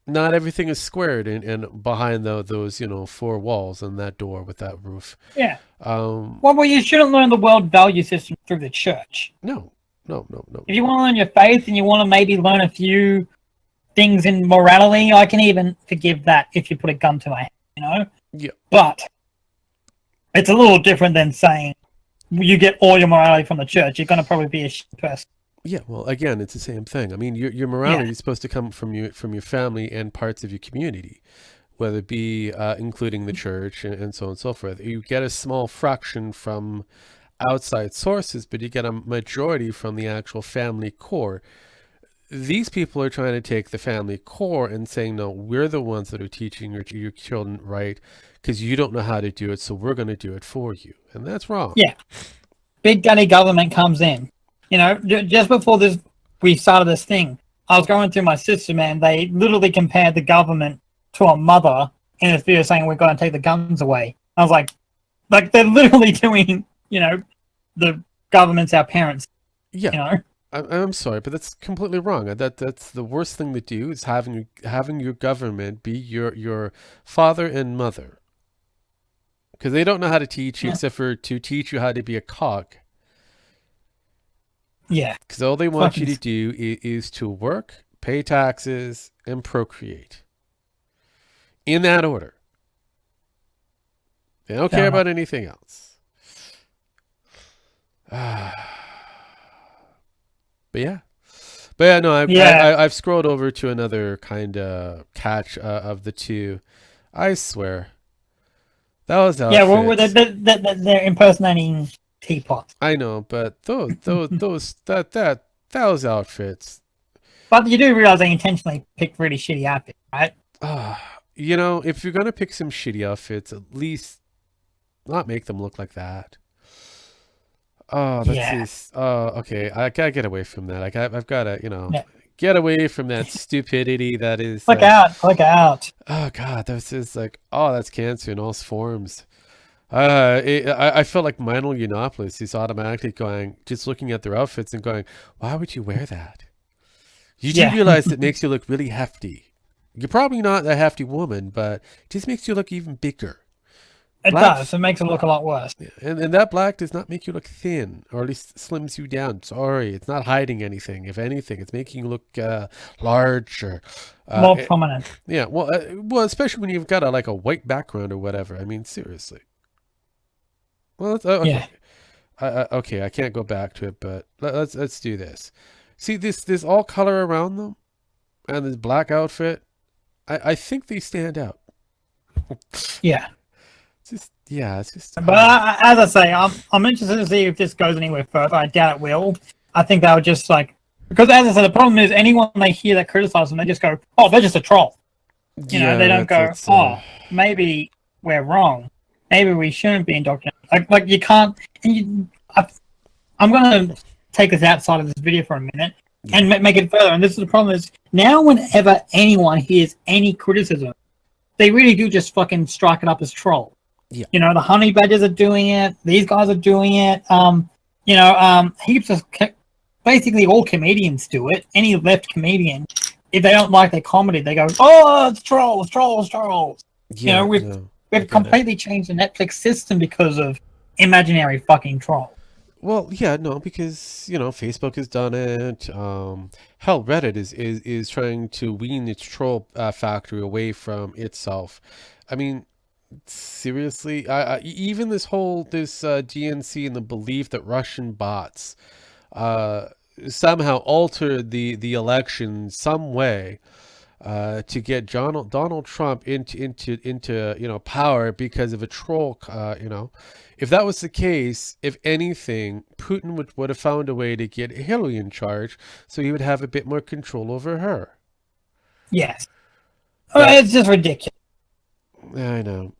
not everything is squared and behind those four walls and that door with that roof. yeah. Um, Well, you shouldn't learn the world value system through the church. no, no. If you want to learn your faith and you want to maybe learn a few things in morality, I can even forgive that if you put a gun to my head, Yeah. But it's a little different than saying you get all your morality from the church. You're going to probably be a shit person. Yeah, well, again, it's the same thing. I mean, your morality is supposed to come from your family and parts of your community, whether it be including the church and so on and so forth. You get a small fraction from outside sources, but you get a majority from the actual family core. These people are trying to take the family core and saying, no, we're the ones that are teaching your children right because you don't know how to do it, so we're going to do it for you. And that's wrong. Yeah. Big gunny government comes in. Just before we started this thing, I was going through my system and they literally compared the government to a mother in this video saying we're going to take the guns away. I was like they're literally doing, the government's our parents. Yeah. I'm sorry, but that's completely wrong. That's the worst thing to do is having your government be your father and mother, because they don't know how to teach you Yeah. except for to teach you how to be a cog. Yeah. Because all they want you Fucking. to do is to work, pay taxes, and procreate in that order. They don't Fair care enough. about anything else. But yeah. But yeah, no, Yeah. I've scrolled over to another kind of catch of the two. I swear, those Yeah. Well, outfits. they're impersonating teapots. I know, but those outfits. But you do realize they intentionally picked really shitty outfits, right? If you're gonna pick some shitty outfits, at least not make them look like that. Oh, that's Yeah. just. Oh, okay. I gotta get away from that. I've gotta, Yeah. get away from that stupidity that is. Look out. Look out. Oh God, that's just like, oh, that's cancer in all its forms. I felt like Milo Yiannopoulos is automatically going, just looking at their outfits and going, why would you wear that? You do Yeah. realize it makes you look really hefty. You're probably not a hefty woman, but it just makes you look even bigger. It Black, does. It makes it look a lot worse. and that black does not make you look thin, or at least slims you down. Sorry, it's not hiding anything. If anything, it's making you look larger. More prominent. Yeah, well, especially when you've got a white background or whatever. I mean, seriously. Well, okay. Yeah. Okay, I can't go back to it, but let's do this. See this all color around them, and this black outfit. I think they stand out. Yeah. It's just. But as I say, I'm interested to see if this goes anywhere further. I doubt it will. I think they'll just because as I said, the problem is anyone they hear that criticize them, they just go, "Oh, they're just a troll." They don't go, "Oh, maybe we're wrong. Maybe we shouldn't be indoctrinated." Like you can't. I'm gonna take us outside of this video for a minute and make it further. And this is the problem: is now whenever anyone hears any criticism, they really do just fucking strike it up as troll. Yeah. The honey badgers are doing it. These guys are doing it. Heaps of basically all comedians do it. Any left comedian, if they don't like their comedy, they go, "Oh, it's trolls, trolls, trolls." Yeah, We've completely changed the Netflix system because of imaginary fucking troll. Well, yeah, no, because Facebook has done it. Hell, Reddit is trying to wean its troll factory away from itself. I mean, seriously, even this DNC and the belief that Russian bots somehow altered the election some way to get Donald Trump into power because of a troll. If that was the case, if anything, Putin would have found a way to get Hillary in charge, so he would have a bit more control over her. Yes, it's just ridiculous. I know.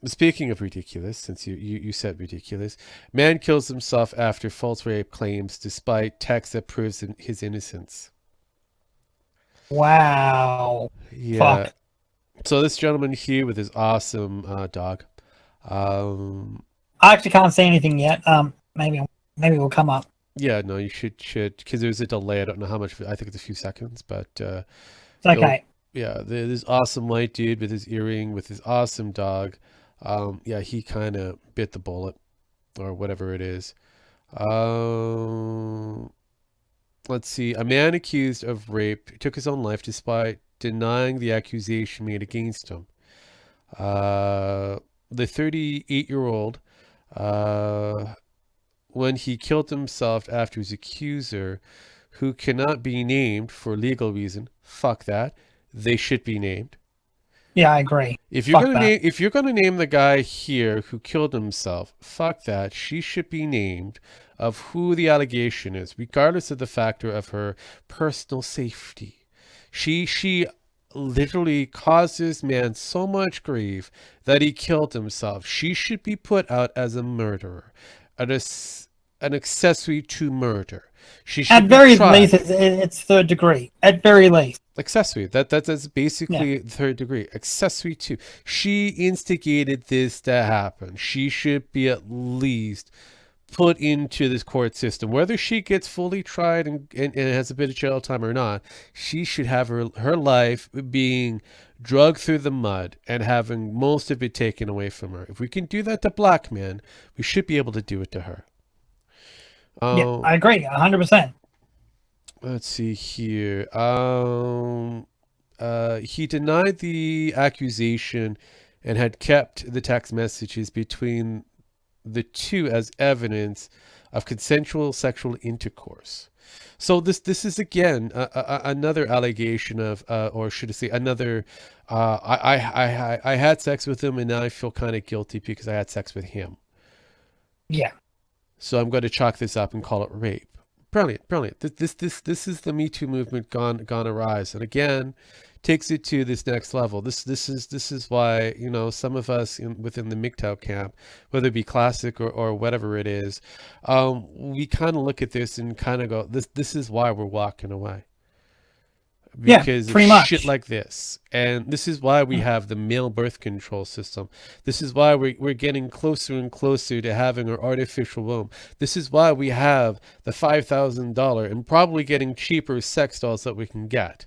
Speaking of ridiculous, since you said ridiculous, man kills himself after false rape claims despite text that proves his innocence. Wow. Yeah. Fuck. So this gentleman here with his awesome dog. I actually can't say anything yet. Maybe we'll come up. Yeah, no, you should because there's a delay. I don't know how much. I think it's a few seconds, but It's okay. yeah, this awesome white dude with his earring, with his awesome dog. Yeah, he kind of bit the bullet, or whatever it is. Let's see. A man accused of rape took his own life despite denying the accusation made against him. The 38-year-old, when he killed himself after his accuser, who cannot be named for legal reason, fuck that. They should be named. Yeah, I agree. If you're gonna name the guy here who killed himself, fuck that. She should be named of who the allegation is, regardless of the factor of her personal safety. She literally caused this man so much grief that he killed himself. She should be put out as a murderer, an accessory to murder. She should at very least it's third degree. At very least. Accessory. That's basically third degree. Accessory to. She instigated this to happen. She should be at least put into this court system. Whether she gets fully tried and has a bit of jail time or not, she should have her life being drugged through the mud and having most of it taken away from her. If we can do that to black men, we should be able to do it to her. Yeah, I agree, 100%. Let's see here. He denied the accusation and had kept the text messages between the two as evidence of consensual sexual intercourse. So this is again another allegation of, or should I say, another. I had sex with him and now I feel kind of guilty because I had sex with him. Yeah. So I'm going to chalk this up and call it rape. Brilliant, brilliant. This is the Me Too movement gone arise, and again, takes it to this next level. This is why, you know, some of us within the MGTOW camp, whether it be classic or whatever it is, we kind of look at this and kind of go, this is why we're walking away. Because pretty of much shit like this. And this is why we have the male birth control system. This is why we're getting closer and closer to having our artificial womb. This is why we have the $5,000 and probably getting cheaper sex dolls that we can get.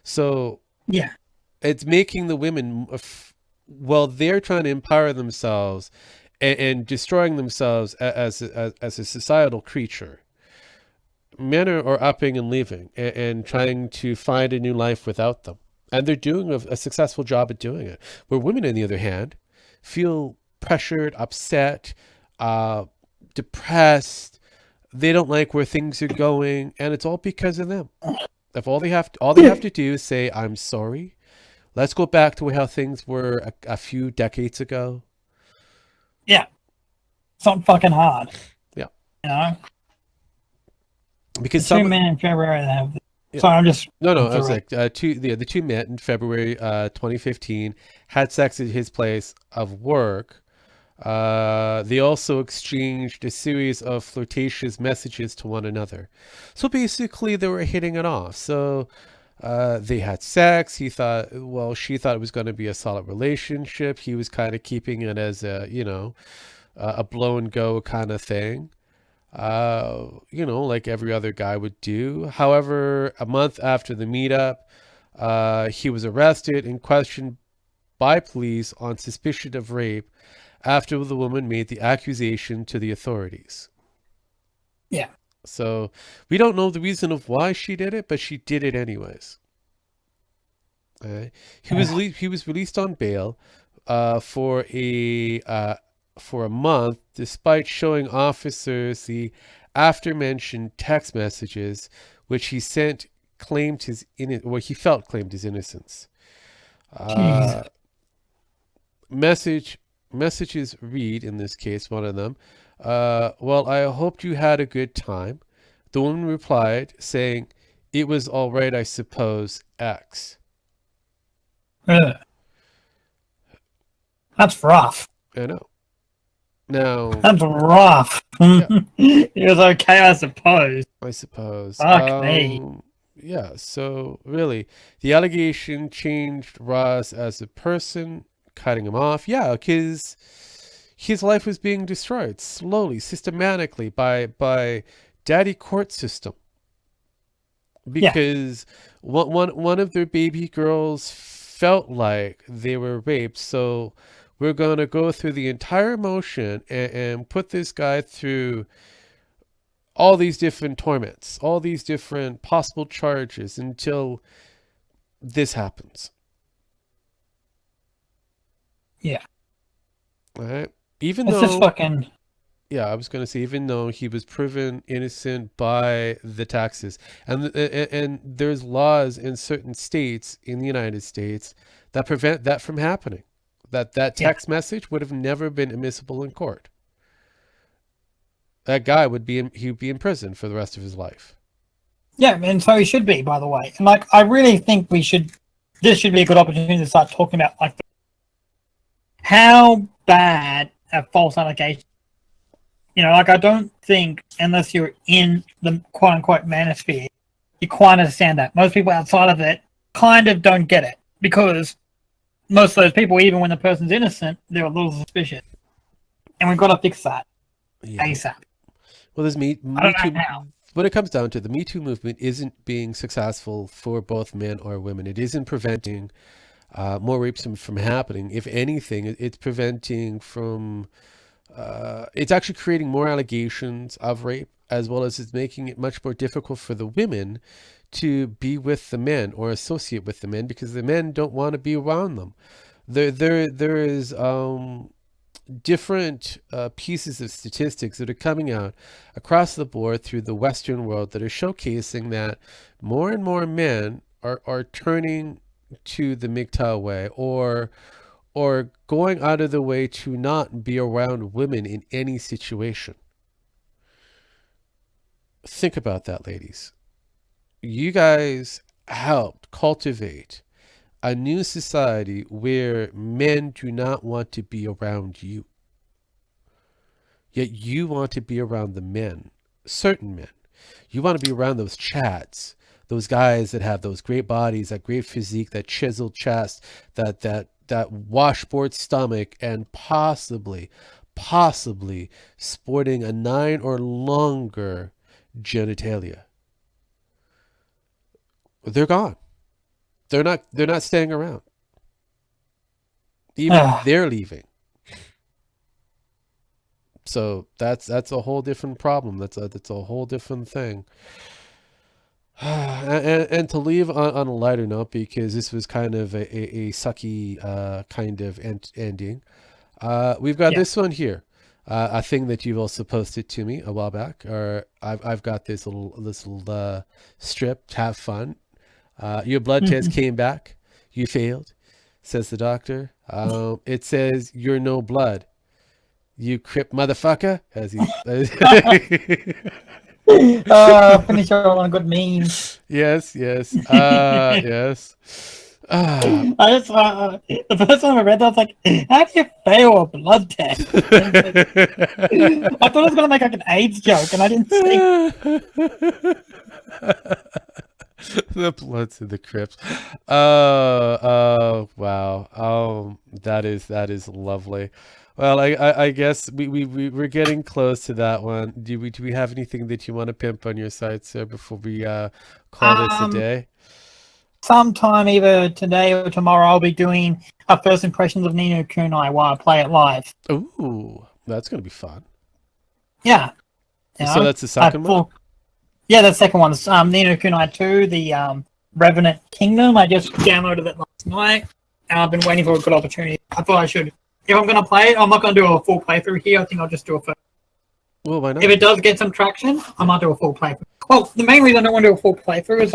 So yeah, it's making the women, well, they're trying to empower themselves and destroying themselves as a societal creature. Men are upping and leaving and trying to find a new life without them. And they're doing a successful job at doing it. Where women, on the other hand, feel pressured, upset, depressed. They don't like where things are going. And it's all because of them. If all they have to do is say, I'm sorry. Let's go back to how things were a few decades ago. Yeah. Something fucking hard. Yeah. You know? Because the two men in February that have. Yeah. Sorry, I'm just. No. I was like, the two met in February 2015, had sex at his place of work. They also exchanged a series of flirtatious messages to one another. So basically, they were hitting it off. So they had sex. She thought it was going to be a solid relationship. He was kind of keeping it as a, you know, a blow and go kind of thing. You know, like every other guy would do. However, a month after the meetup, he was arrested and questioned by police on suspicion of rape after the woman made the accusation to the authorities. Yeah. So we don't know the reason of why she did it, but she did it anyways. He was released on bail for a month, despite showing officers the aforementioned text messages, which he sent claimed his he felt claimed his innocence. Messages read, in this case, one of them, well, I hoped you had a good time. The woman replied, saying, it was all right, I suppose, X. That's rough. I know. Now, that's rough. Yeah. It was okay, I suppose. Fuck me. Yeah, so really, the allegation changed Ross as a person, cutting him off. Yeah, because his life was being destroyed slowly, systematically by daddy court system. Because one of their baby girls felt like they were raped, so we're going to go through the entire motion and put this guy through all these different torments, all these different possible charges until this happens. Yeah. All right. Even it's though, just fucking. Yeah, I was going to say, even though he was proven innocent by the taxes, and there's laws in certain states in the United States that prevent that from happening. That text message would have never been admissible in court. That guy would be in prison for the rest of his life. Yeah, and so he should be, by the way. And like, I really think this should be a good opportunity to start talking about like how bad a false allegation. You know, like I don't think unless you're in the quote unquote manosphere, you quite understand that. Most people outside of it kind of don't get it because most of those people, even when the person's innocent, they're a little suspicious. And we've got to fix that. Yeah. ASAP. Well, there's I Me don't know Too. how. When it comes down to it, the Me Too movement isn't being successful for both men or women. It isn't preventing more rapes from happening. If anything, it's preventing from. It's actually creating more allegations of rape, as well as it's making it much more difficult for the women to be with the men or associate with the men because the men don't want to be around them. There is different pieces of statistics that are coming out across the board through the Western world that are showcasing that more and more men are turning to the MGTOW way or going out of the way to not be around women in any situation. Think about that, ladies. You guys helped cultivate a new society where men do not want to be around you. Yet you want to be around the men, certain men. You want to be around those chads, those guys that have those great bodies, that great physique, that chiseled chest, that washboard stomach, and possibly sporting a 9 or longer genitalia. They're gone. They're not staying around. Even they're leaving. So that's a whole different problem. That's a whole different thing. And to leave on a lighter note, because this was kind of a sucky kind of ending. We've got this one here. A thing that you've also posted to me a while back, or I've got this little strip. Have fun. Your blood test came back. You failed, says the doctor. It says you're no blood. You crip motherfucker, as he. Finish all on a good meme. Yes. Yes. I just the first time I read that, I was like, "How do you fail a blood test?" I thought I was gonna make like an AIDS joke, and I didn't see. The Bloods and the Crips. Oh, wow. That is lovely. Well, I guess we're getting close to that one. Do we have anything that you want to pimp on your side, sir, before we call this a day? Sometime either today or tomorrow, I'll be doing a first impressions of Ni no Kunai while I play it live. Ooh, that's gonna be fun. Yeah. So that's the second one? Yeah, the second one's Ni no Kunai 2, the Revenant Kingdom. I just downloaded it last night, and I've been waiting for a good opportunity. I thought I should. If I'm going to play it, I'm not going to do a full playthrough here. I think I'll just do a first. Well, why not? If it does get some traction, I might do a full playthrough. Well, the main reason I don't want to do a full playthrough is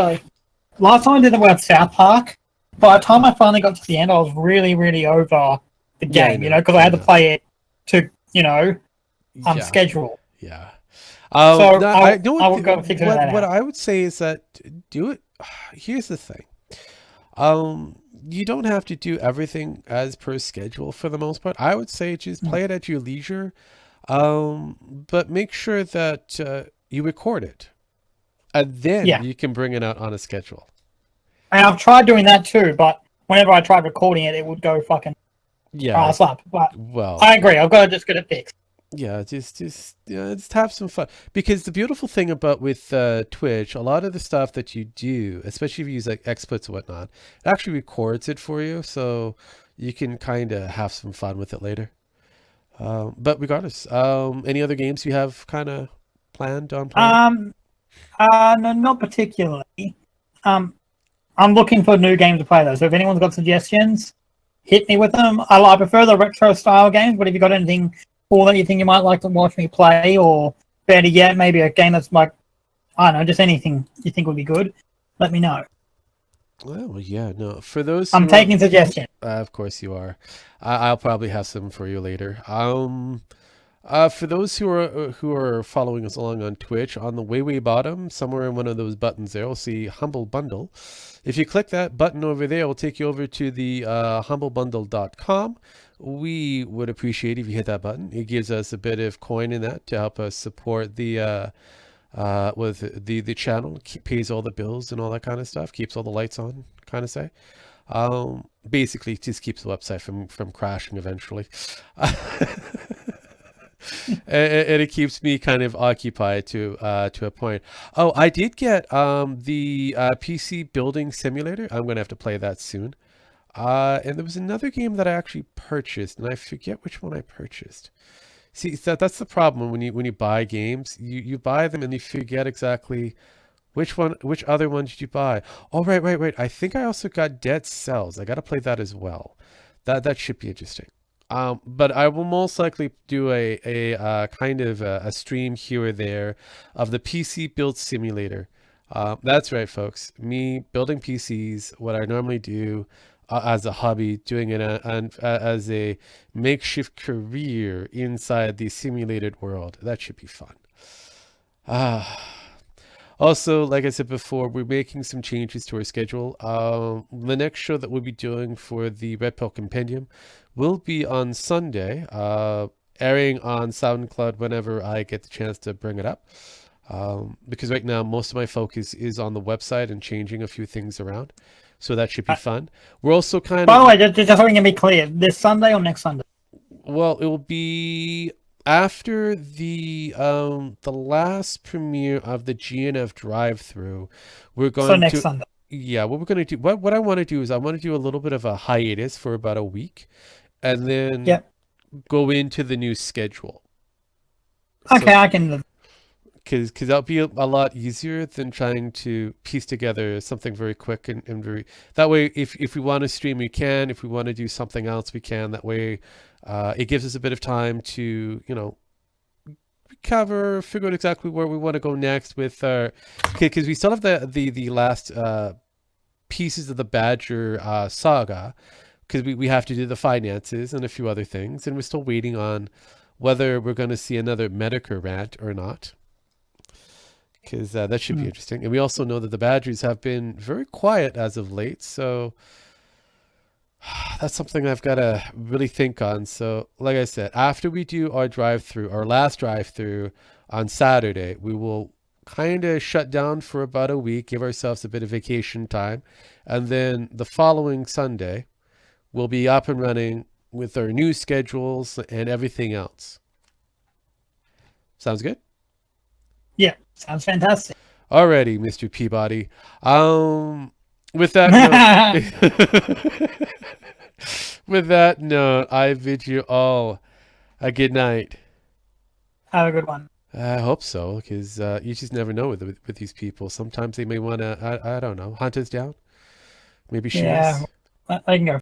last time I did the word South Park, by the time I finally got to the end, I was really, really over the game, because I had to play it to, schedule. Yeah. So I will go figure that out. What I would say is that do it. Here's the thing. You don't have to do everything as per schedule for the most part. I would say just play it at your leisure, but make sure that you record it, and then you can bring it out on a schedule. And I've tried doing that too, but whenever I tried recording it, it would go fucking ass up. But I agree. I've got to just get it fixed. Yeah, just have some fun. Because the beautiful thing about with Twitch, a lot of the stuff that you do, especially if you use like XSplits and whatnot, it actually records it for you, so you can kind of have some fun with it later. But regardless, any other games you have kind of planned on playing? No, not particularly. I'm looking for new games to play though. So if anyone's got suggestions, hit me with them. I prefer the retro style games, but if you got anything cool that you think you might like to watch me play, or better yet, maybe a game that's like, I don't know, just anything you think would be good, let me know. Well, yeah, no. For those, I'm taking suggestions. Of course you are. I'll probably have some for you later. For those who are following us along on Twitch, on the way bottom, somewhere in one of those buttons there, you'll see Humble Bundle. If you click that button over there, it will take you over to the humblebundle.com. We would appreciate if you hit that button. It gives us a bit of coin in that to help us support the with the channel. Pays all the bills and all that kind of stuff. Keeps all the lights on, kind of say. Basically, just keeps the website from crashing eventually. and it keeps me kind of occupied to a point. Oh, I did get the PC building simulator. I'm gonna have to play that soon. And there was another game that I actually purchased, and I forget which one I purchased. See, that's the problem when you buy games. You buy them and you forget exactly which other one did you buy. Oh, right. I think I also got Dead Cells. I got to play that as well. That should be interesting. But I will most likely do a kind of a stream here or there of the PC build simulator. That's right, folks. Me building PCs, what I normally do as a hobby, doing it as a makeshift career inside the simulated world. That should be fun. Ah. Also, like I said before, we're making some changes to our schedule. The next show that we'll be doing for the Red Pill Compendium will be on Sunday, airing on SoundCloud whenever I get the chance to bring it up. Because right now, most of my focus is on the website and changing a few things around. So that should be fun. We're also kind By of... the way, just so we can be clear, this Sunday or next Sunday? Well, it will be after the last premiere of the GNF drive-through. We're going So next to... Sunday. Yeah, what we're going to do, what I want to do is I want to do a little bit of a hiatus for about a week and then Yep. go into the new schedule. Okay, I can. Because that'll be a lot easier than trying to piece together something very quick and very... That way, if we want to stream, we can. If we want to do something else, we can. That way, it gives us a bit of time to, recover, figure out exactly where we want to go next with our... Because we still have the last pieces of the Badger saga, because we have to do the finances and a few other things, and we're still waiting on whether we're going to see another Medicare rant or not. Because that should be interesting. And we also know that the Badgers have been very quiet as of late. So that's something I've got to really think on. So like I said, after we do our drive-through, our last drive-through on Saturday, we will kind of shut down for about a week, give ourselves a bit of vacation time. And then the following Sunday, we'll be up and running with our new schedules and everything else. Sounds good? Yeah, sounds fantastic. Alrighty, Mr. Peabody. With that note, with that note, I bid you all a good night. Have a good one. I hope so, because you just never know with these people. Sometimes they may want to, I don't know, hunt us down. Maybe shoot us. I can go